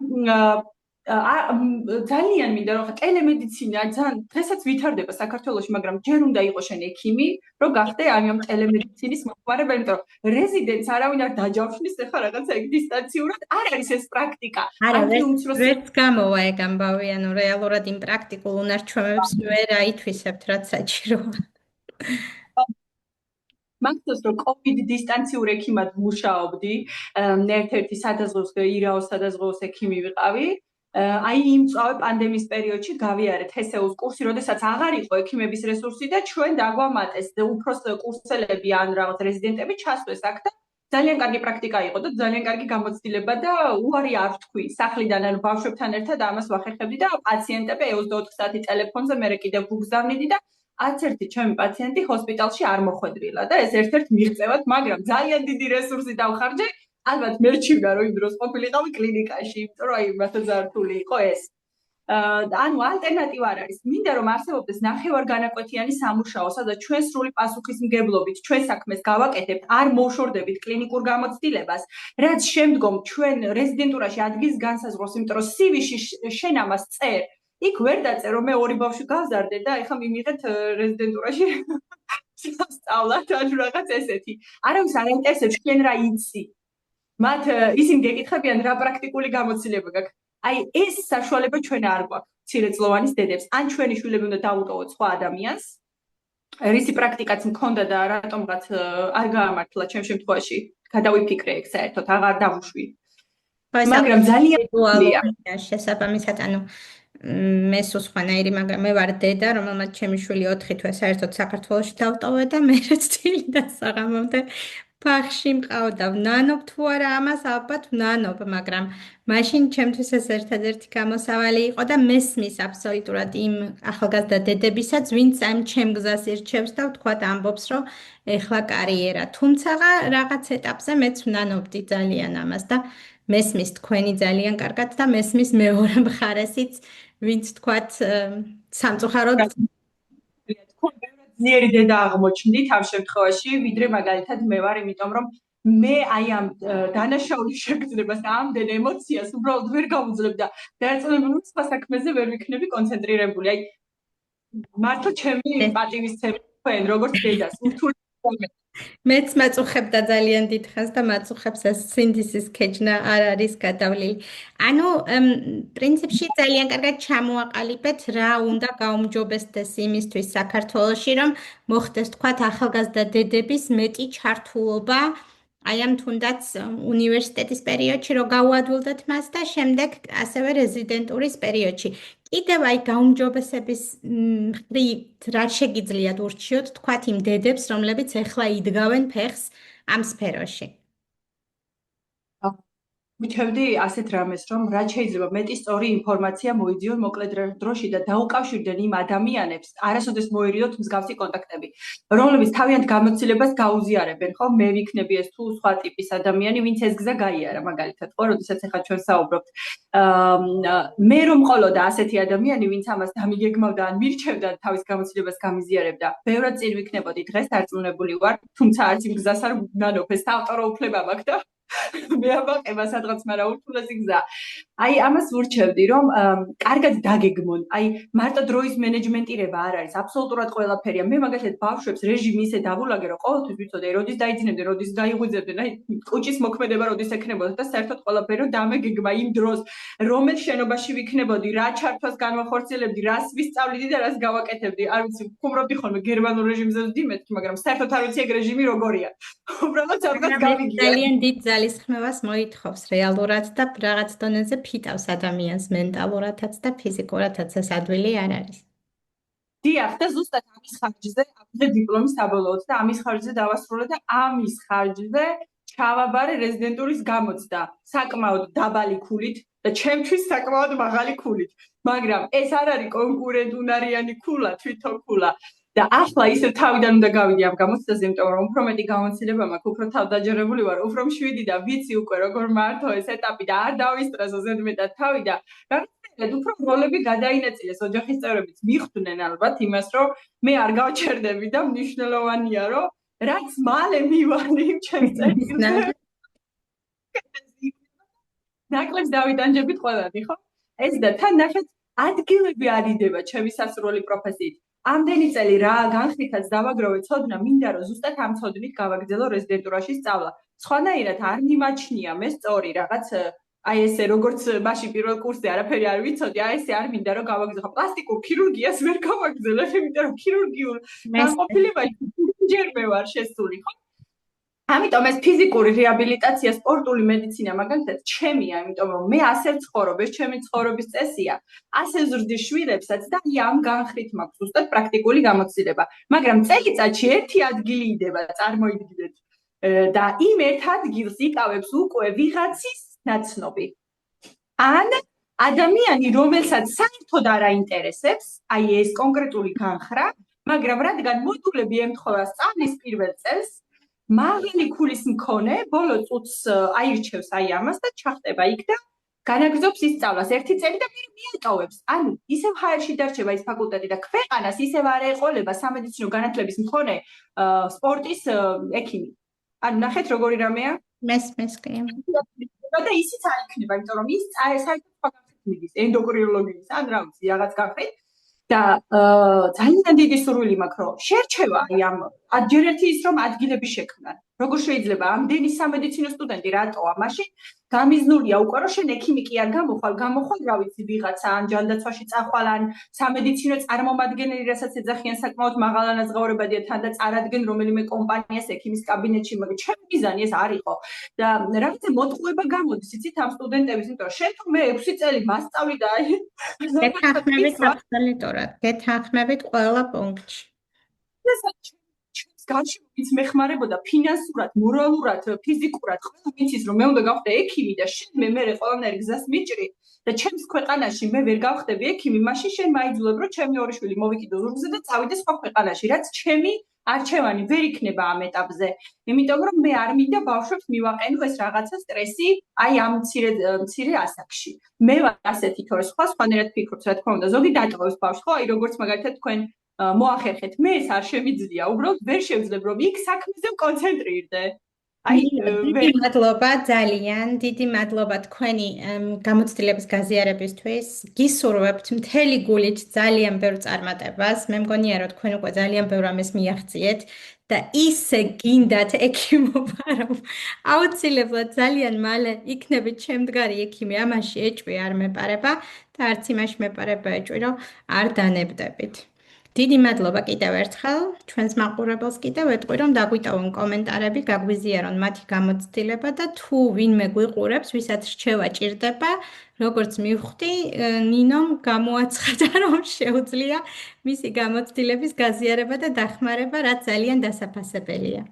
ძალიან მინდა რომ ტელემედიცინა ძალიან დღესაც ვითარდება საქართველოში, მაგრამ ჯერ უნდა იყოს შენ ექიმი, რომ გახდე ამ ტელემედიცინის მომხმარებელი, იმიტომ რომ რეზიდენტს არავინ არ დაჯავშნის ახლა რაღაცა ეგ დისტანციურად, არ არის ეს პრაქტიკა. ვერც გამოვა ეგ ამბავი, ანუ რეალურად იმ პრაქტიკულ უნარჩვევებს ვერ აითვისებთ, რაც საჭიროა. მაგდროს რომ COVID დისტანციურ ექიმად მუშაობდი, ერთ-ერთი სადაზღვევოს ირაოს სადაზღვევოს ექიმი ვიყავი. აი იმ წავე პანდემიის პერიოდში გავიარეთ HSU-ს კურსი, როდესაც აღარ იყო ექიმების რესურსი და ჩვენ დაგვამატეს უფროს კურსელები ან რაღაც რეზიდენტები ჩასვეს აქ და ძალიან კარგი პრაქტიკა იყო და ძალიან კარგი გამოცდილება და უარი არ ვთქვი. სახლიდან ან ბავშვებთან ერთად ამას ვახერხებდი და პაციენტები 24 საათი ტელეფონზე მე კიდევ ვუგზავნიდი და არც ერთი ჩემი პაციენტი ჰოსპიტალში არ მოხვედრილა და ეს ერთ-ერთ მიღწევად, მაგრამ ძალიან დიდი რესურსი დავხარჯე. ალბათ მერჩივდა რომ იმ დროს ყოფილიყავი კლინიკაში, იმიტომ რომ აი მართლა ზართული იყო ეს. ანუ ალტერნატივა არ არის. მინდა რომ არსებობდეს ნახევარგანაკვეთიანი სამუშაო, სადაც ჩვენ სრული პასუხისმგებლობით ჩვენ საქმეს გავაკეთებთ, არ მოვშორდებით კლინიკურ გამოცდილებას, რაც შემდგომ ჩვენ რეზიდენტურაში ადგილს განსაზღვროს, იმიტომ რომ CV-ში შენ ამას წერ. იქ ვერ დაწერ რომ მე 2 ბავშვი გავზარდე და ეხლა მიმიღეთ რეზიდენტურაში სწავლად ან რაღაც ესეთი. არავის არ აინტერესებს შენ რა იცი. მათ ისინი გეკითხებიან რა პრაქტიკული გამოცდილება გაქვს. აი ეს საშუალება ჩვენ არ გვაქვს მცირეწლოვანის დედებს. ან ჩვენი შვილები უნდა დაუტოვოთ სხვა ადამიანს. რისი პრაქტიკაც მქონდა და რატომღაც არ გაამართლა ჩემ შემთხვევაში. გადავიფიქრე ეგ საერთოდ აღარ დავუშვი. მაგრამ ძალიან ინდივიდუალურია შესაბამისად, ანუ მე სხვანაირი, მაგრამ მე ვარ დედა, რომელმაც ჩემი შვილი 4 თვე საერთოდ საქართველოში დავტოვე და მე რაც თილი და საღამომდე ბაღში მყავდა. ვნანობ თუ არა ამას, ალბათ ვნანობ, მაგრამ მაშინ ჩემთვის ეს ერთადერთი გამოსავალი იყო და მესმის აბსოლუტურად იმ ახალგაზრდა დედებისაც, ვინც ამ ჩემ გზას ირჩევს და ვთქვათ ამბობს, რომ ეხლა კარიერა. თუმცა რაღაც ეტაპზე მეც ვნანობდი ძალიან ამას და მესმის თქვენი ძალიან კარგად და მესმის მეორე მხარესიც, ვინც თქვათ სამწუხაროდ ძლიერი დედა აღმოჩნდით ამ შემთხვევაში, ვიდრე მაგალითად მე ვარ, იმიტომ რომ მე აი ამ დანაშაულის შეგრძნებას და ამდენ ემოციას უბრალოდ ვერ გავუძლებ და დაერწმუნებული სხვა საქმეზე ვერ ვიქნები კონცენტრირებული. აი მართლა ჩემი პატივისცემა თქვენ როგორც დედას ურთული მეც მაწუხებდა ძალიან დიდხანს და მაწუხებს ეს სინდისის ქეჯნა არ არის გადავლილი. ანუ პრინციპში ძალიან კარგად ჩამოაყალიბეთ რა უნდა გაუმჯობესდეს იმისთვის საქართველოში, რომ მოხდეს თქვათ ახალგაზრდა დედების მეტი ჩართულობა აი ამ თუნდაც უნივერსიტეტის პერიოდში რომ გავუადვილდეთ მას და შემდეგ ასევე რეზიდენტურის პერიოდში. კიდევ აი გაუმჯობესების მხრივ რა შეგიძლიათ ურჩიოთ თქვათ იმ დედებს, რომლებიც ეხლა იდგავენ ფეხს ამ სფეროში. ვიჩვენდი ასეთ რამეს, რომ რაც შეიძლება მეტი სწორი ინფორმაცია მოიძიონ მოკლედ დროში და დაუკავშირდნენ იმ ადამიანებს, არასოდეს მოერიდოთ მსგავსი კონტაქტები, რომლებიც თავიანთ გამოცდილებას გაუზიარებენ, ხო? მე ვიქნები ეს თუ სხვა ტიპის ადამიანი, ვინც ეს გზა გაიარა, მაგალითად, ხო, როდესაც ახლა ჩვენ საუბრობთ. მე რომ მყოლოდა ასეთი ადამიანი, ვინც ამას დამიგეგმავდა ან მირჩევდა თავის გამოცდილებას გამიზიარებდა, ბევრად წინ ვიქნებოდი, დღეს დარწმუნებული ვარ, თუმცა არც იმ გზას არ ვნანობ, ეს ავტორო უფლება მაქვს და მე ავაყება სადღაც, მაგრამ ურთულესი გზა. აი ამას ვურჩევდი, რომ კარგად დაგეგმონ. აი მარტო დროის მენეჯმენტირება არ არის, აბსოლუტურად ყველაფერია. მე მაგალითად ბავშვებს რეჟიმი ისე დავულაგე, რომ ყოველთვის ვიცოდე, როდის დაიძინებდნენ, როდის გაიღვიძებდნენ, აი კუჭის მოქმედება როდის ექნებოდა და საერთოდ ყველაფერი რომ დამეგეგმა იმ დროს, რომელ შენობაში ვიქნებოდი, რა ჩართვას განვახორციელებდი, რას ვისწავლიდი და რას გავაკეთებდი. არ ვიცი, ვქუმრობდი ხოლმე გერმანულ რეჟიმზე ვდიმეთქი, მაგრამ საერთოდ არ ვიცი ეგ რეჟიმი როგორია. უბრალოდ სადღაც გავიგია. ძალიან დიდ ძალისხმევას მოითხოვს რეალურად და რაღაც დონეზე ფიტავს ადამიანს მენტალურადაც და ფიზიკურადაც, ეს ადვილი არ არის. დიახ, და ზუსტად ამის ხარჯზე აღვწე დიპლომის საბოლოოდ და ამის ხარჯზე დავასრულე და ამის ხარჯზე ჩავაბარე რეზიდენტურის გამოცდა საკმაოდ დაბალი ქულით და ჩემთვის საკმაოდ მაღალი ქულით. მაგრამ ეს არ არის კონკურენტუნარიანი ქულა, თვითონ ქულა. და ახლა ისევ თავიდან უნდა გავიდი ამ გამოცდაზე, იმიტომ რომ უფრო მეტი გამოცდილება მაქვს, უფრო თავდაჯერებული ვარ, უფრო მშვიდი და ვიცი უკვე როგორ მართო ეს ეტაპი და არ დავისტრესო ზედმეტად თავი და რაღაცნაირად უფრო როლები გადაინაწილეს, ოჯახის წევრებიც მიხვდნენ ალბათ იმას, რომ მე არ გავჩერდები და მნიშვნელოვანია, რომ რაც მალე მივალი ჩემს წერილზე. ნაკლებს დავიტანჯებით ყველანი, ხო? ეს და თან ნახეთ ადგილები არიდება ჩემი სასურველი პროფესიით. ამდენი წელი რა განხრითაც დავაგროვე ცოდნა, მინდა რომ ზუსტად ამ ცოდნით გავაგრძელო რეზიდენტურაში სწავლა. სხვანაირად არ მიმაჩნია მე სწორი რაღაც აი ესე როგორც მაშინ პირველ კურსზე არაფერი არ ვიცოდი, აი ესე არ მინდა რომ გავაგრძელო. პლასტიკურ ქირურგიას ვერ გავაგრძელებ, იმიტომ რომ ქირურგიულ განყოფილებაში ჯერ მე ვარ შესული, ხო? ამიტომ ეს ფიზიკური რეაბილიტაცია, სპორტული მედიცინა მაგალითად ჩემია, იმიტომ რომ მე ასე ვცხოვრობ, ეს ჩემი ცხოვრების წესია. ასე ვზრდი შვილებსაც და ამ განხრით მაქვს ზუსტად პრაქტიკული გამოცდილება. მაგრამ წელიწადში ერთი ადგილი იდება, წარმოიდგინეთ. და იმ ერთ ადგილს იკავებს უკვე ვიღაცის ნაცნობი. ან ადამიანი, რომელსაც საერთოდ არ აინტერესებს, აი ეს კონკრეტული განხრა, მაგრამ რადგან მოდულები ემთხვევა სწავლის პირველ წელს, მაღალი ქულის მქონე ბოლო წუთს აირჩევს აი ამას და ჩახტება იქ და განაგრძობს ის სწავლას ერთი წელი და მიატოვებს. ანუ ისევ ჰაერში დარჩება ის ფაკულტეტი და ქვეყანას ისევ არ ეყოლება სამედიცინო განათლების მქონე სპორტის ექიმი. ანუ ნახეთ როგორი რამეა? მესმის კი. და ისიც არ იქნება, იმიტომ რომ ის საერთოდ ფაქტორით მიდის ენდოკრინოლოგიის ან რა ვიცი რაღაც განხრით და ძალიან დიდი სურვილი მაქვს რომ შერჩევა აი ამ ჯერ ერთი ის რომ ადგილები შექმნან. როგორ შეიძლება ამდენი სამედიცინო სტუდენტი რატოა მაშინ გამიზნულია უკვე რომ შენ ექიმი კი არ გამოხვალ რა ვიცი ვიღაცა ან ჯანდაცვაში წახვალ ან სამედიცინო წარმომადგენელი რასაც ეძახიან საკმაოდ მაღალანაზღაურებადია თან და წარადგენ რომელიმე კომპანიას ექიმის კაბინეტში მაგრამ ჩემი მიზანი ეს არ იყო და რაღაცა მოტყუება გამოდის იცით ამ სტუდენტების იმიტომ რომ შენ თუ მე 6 წელი მასწავლი და აი გეთანხმებით აბსოლუტურად გეთანხმებით ყველა პუნქტში განშიმის მეხმარებოდა ფინანსურად, მორალურად, ფიზიკურად, ყველა ვიცის რომ მე უნდა გავხდე ექიმი და შენ მე ყველანაირ გზას მიჭრი და ჩემს ქვეყანაში მე ვერ გავხდები ექიმი, მაშინ შენ მაიძულებ რომ ჩემი ორი შვილი მოვიკიდო ზურგზე და წავიდე სხვა ქვეყანაში, რაც ჩემი არჩევანი ვერ იქნება ამ ეტაპზე. იმიტომ რომ მე არ მინდა ბავშვებს მივაყენო ეს რაღაცა სტრესი აი ამ მცირე ასაკში. მე ვარ ასეთი თორე სხვანაირად ფიქრობთ, რა თქმა უნდა, ზოგი დატოვებს ბავშვს, ხო, აი როგორც მაგალითად თქვენ მოახერხეთ მე ეს არ შემიძლია უბრალოდ ვერ შევძლებ რომ იქ საქმეზე კონცენტრირდე აი დიდი მადლობა ძალიან დიდი მადლობა თქვენი გამოცდილების გაზიარებისთვის გისურვებთ მთელი გულით ძალიან ბევრ წარმატებას მე მგონია რომ თქვენ უკვე ძალიან ბევრ ამას მიაღწიეთ და ისე გინდათ ექიმობა რომ აუცილებლად ძალიან მალე იქნებით შემდგარი ექიმი ამაში ეჭვი არ მეპარება და არც იმაში მეპარება ეჭვი რომ არ დანებდებით დიდი მადლობა კიდევ ერთხელ ჩვენს მაყურებელს კიდევ ეტყვი რომ დაგვიტოვონ კომენტარები გაგვიზიარონ მათი გამოცდილება და თუ ვინმე გვიყურებს ვისაც რჩევა ჭირდება როგორც მივხვდი ნინომ გამოაცხადა რომ შეუძლია მისი გამოცდილების გაზიარება და დახმარება რაც ძალიან დასაფასებელია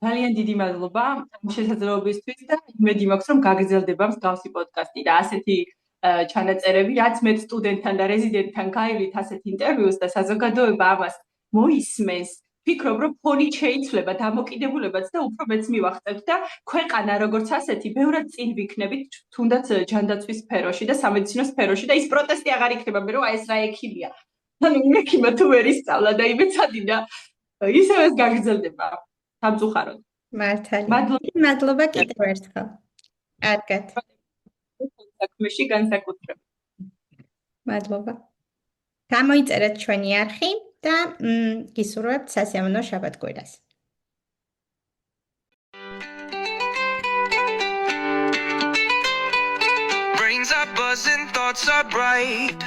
ძალიან დიდი მადლობა ამ შესაძლებლობისთვის და იმედი მაქვს რომ გაგრძელდება მსგავსი პოდკასტი და ასეთი ჩანაწერები, რაც მე სტუდენტთან და რეზიდენტთან გაივლით ასეთ ინტერვიუს და საზოგადოება ამას მოისმენს, ფიქრობ, რომ ფონით შეიცვლება დამოკიდებულებაც და უფრო მეც მივახცევთ და ქვეყანა როგორც ასეთი, ბევრად წინ ვიქნებით, თუნდაც ჯანდაცვის სფეროში და სამედიცინო სფეროში და ის პროტესტი აღარ იქნება, მე რომ აი ეს რა ექიმია. ანუ მექიმა თუ ვერ ისწავლა და იმეცადი და ისევ ეს გაგრძელდება სამწუხაროდ. მართალია. მადლობა კიდევ ერთხელ. კარგად. საქმეში განსაკუთრებით. მადლობა. გამოიწერეთ ჩვენი არხი და გისურვებთ სასიამოვნო შაბათ-კვირას. Brains are buzzing, thoughts are bright.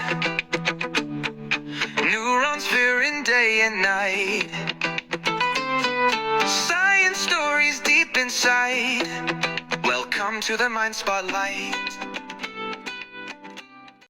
Neurons veering day and night. Science stories deep inside. Welcome to the Mind Spotlight.